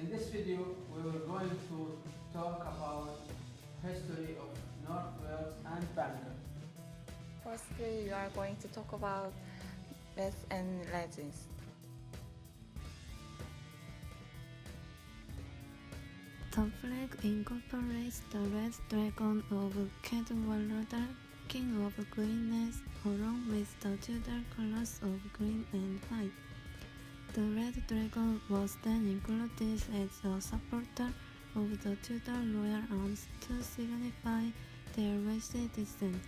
In this video, we are going to talk about history of North Wales and Bangor. Firstly, we are going to talk about myths and legends. The flag incorporates the red dragon of Cadwallader, king of greenness, along with the Tudor colors of green and white. The red dragon was then included as a supporter of the Tudor royal arms to signify their Welsh descent.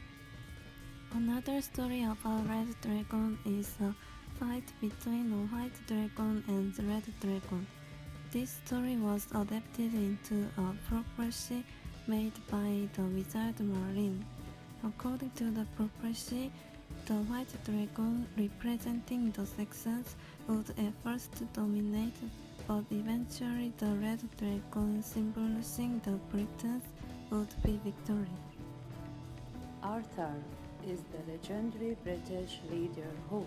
Another story about red dragon is a fight between a white dragon and red dragon. This story was adapted into a prophecy made by the Wizard Merlin. According to the prophecy, the white dragon, representing the Saxons, would at first dominate, but eventually the red dragon, symbolizing the Britons, would be victorious. Arthur is the legendary British leader who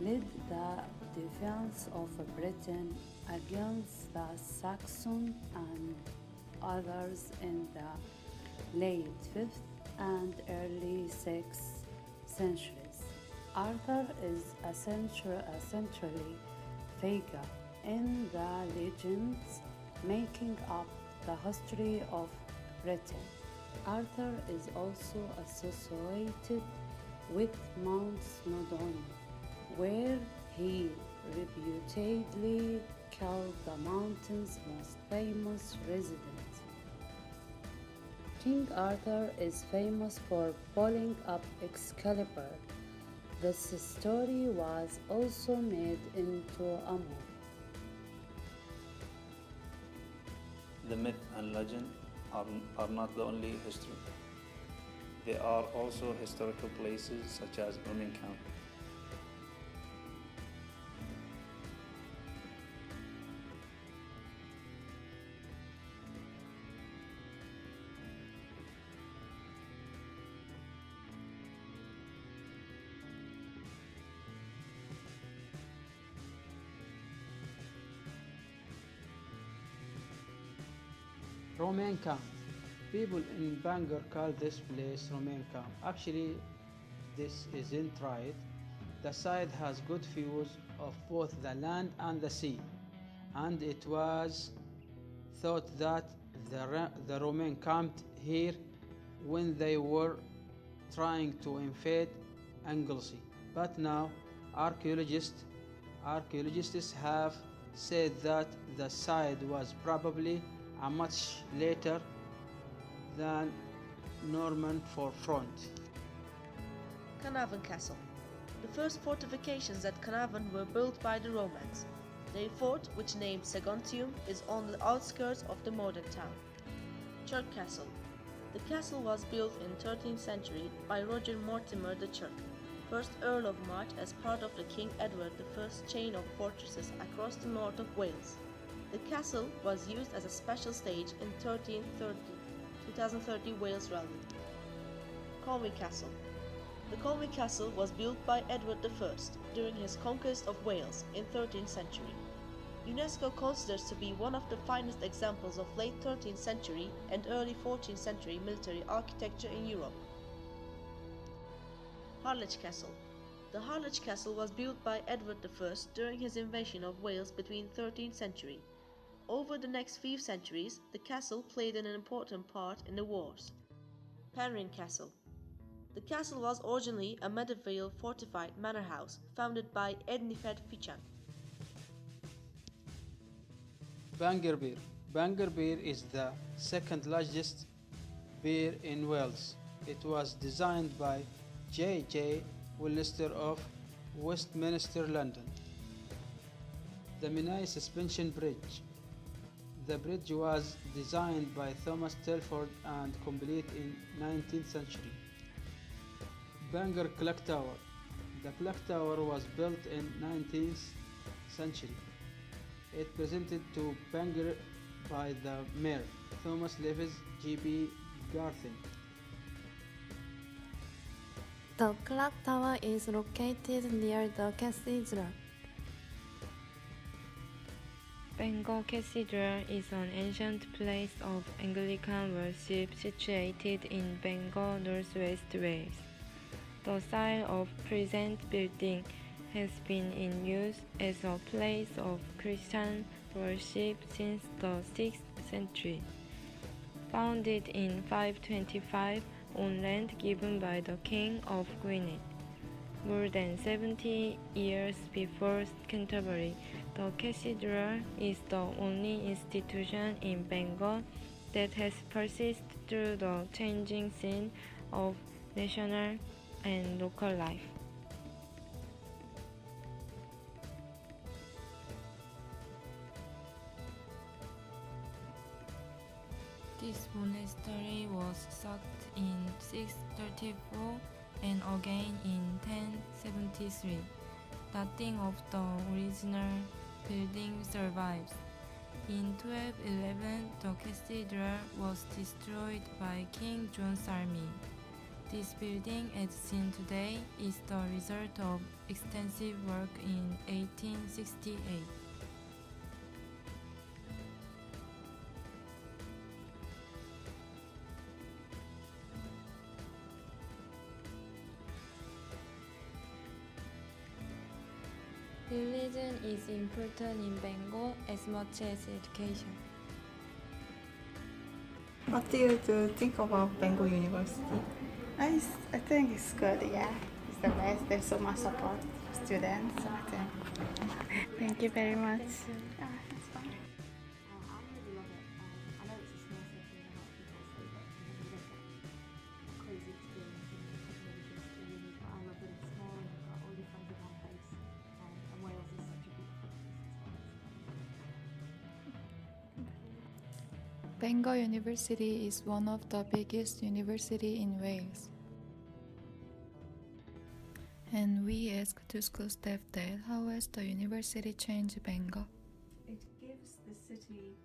led the defense of Britain against the Saxons and others in the late 5th and early 6th centuries. Arthur is a centrally figure in the legends making up the history of Britain. Arthur is also associated with Mount Snowdon, where he reputedly killed the mountain's most famous resident. King Arthur is famous for pulling up Excalibur. This story was also made into a movie. The myth and legend are not the only history. They are also historical places such as Birmingham. Roman camp. People in Bangor call this place Roman camp. Actually, this isn't right. The site has good views of both the land and the sea, and it was thought that the Roman camped here when they were trying to invade Anglesey. But now archaeologists have said that the site was probably a much later than Norman forefront. Carnarvon Castle. The first fortifications at Carnarvon were built by the Romans. Their fort, which named Saguntium, is on the outskirts of the modern town. Chirk Castle. The castle was built in 13th century by Roger Mortimer the Chirk, 1st Earl of March, as part of the King Edward I's chain of fortresses across the north of Wales. The castle was used as a special stage in 2030 Wales Rally. Colnway Castle. The Colnway Castle was built by Edward I during his conquest of Wales in 13th century. UNESCO considers to be one of the finest examples of late 13th century and early 14th century military architecture in Europe. Harlech Castle. The Harlech Castle was built by Edward I during his invasion of Wales between 13th century. Over the next few centuries, the castle played an important part in the wars. Penrhyn Castle. The castle was originally a medieval fortified manor house founded by Ednifed Fichan. Bangor Beer. Bangor Beer is the second largest beer in Wales. It was designed by J.J. Willister of Westminster, London. The Menai Suspension Bridge. The bridge was designed by Thomas Telford and complete in 19th century. Bangor Clock Tower. The clock tower was built in 19th century. It presented to Bangor by the mayor, Thomas Levis G.B. Garthin. The clock tower is located near the cathedral. Bangor Cathedral is an ancient place of Anglican worship situated in Bangor, northwest Wales. The site of present building has been in use as a place of Christian worship since the 6th century. Founded in 525 on land given by the King of Gwynedd. More than 70 years before Canterbury, the cathedral is the only institution in Bangor that has persisted through the changing scene of national and local life. This monastery was sacked in 634 and again in 1073. Nothing of the original building survives. In 1211, the cathedral was destroyed by King John's army. This building, as seen today, is the result of extensive work in 1868. Religion is important in Bangor as much as education. What do you think about Bangor University? I think it's good, yeah. It's the best. There's so much support for students, I think. Thank you very much. Yeah, that's fine. I really love it. I know it's a small city and a lot of people say, but you don't get a crazy experience in really but I love that it's small and you've got all your friends in one place. And Wales is such a beautiful place as well. Bangor University is one of the biggest university in Wales. And we asked to school staff that how has the university changed Bangor? It gives the city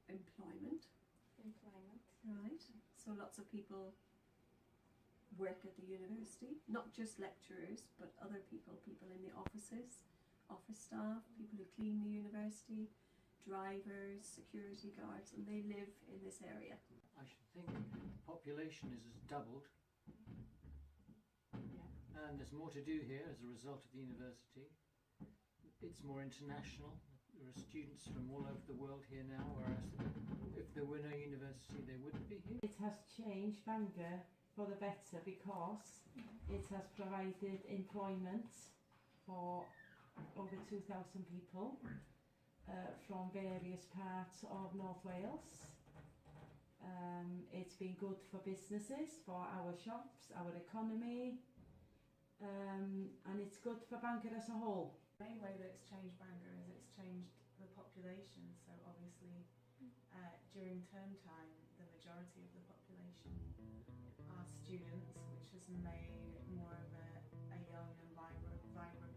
employment. Right. So lots of people work at the university, not just lecturers, but other people in the offices, office staff, people who clean the university, drivers, security guards, and they live in this area. I should think the population has doubled. And there's more to do here as a result of the university. It's more international. There are students from all over the world here now, whereas if there were no university, they wouldn't be here. It has changed Bangor for the better because it has provided employment for over 2,000 people from various parts of North Wales. It's been good for businesses, for our shops, our economy, and it's good for Bangor as a whole. The main way that it's changed Bangor is it's changed the population. So obviously during term time the majority of the population are students, which has made more of a young and vibrant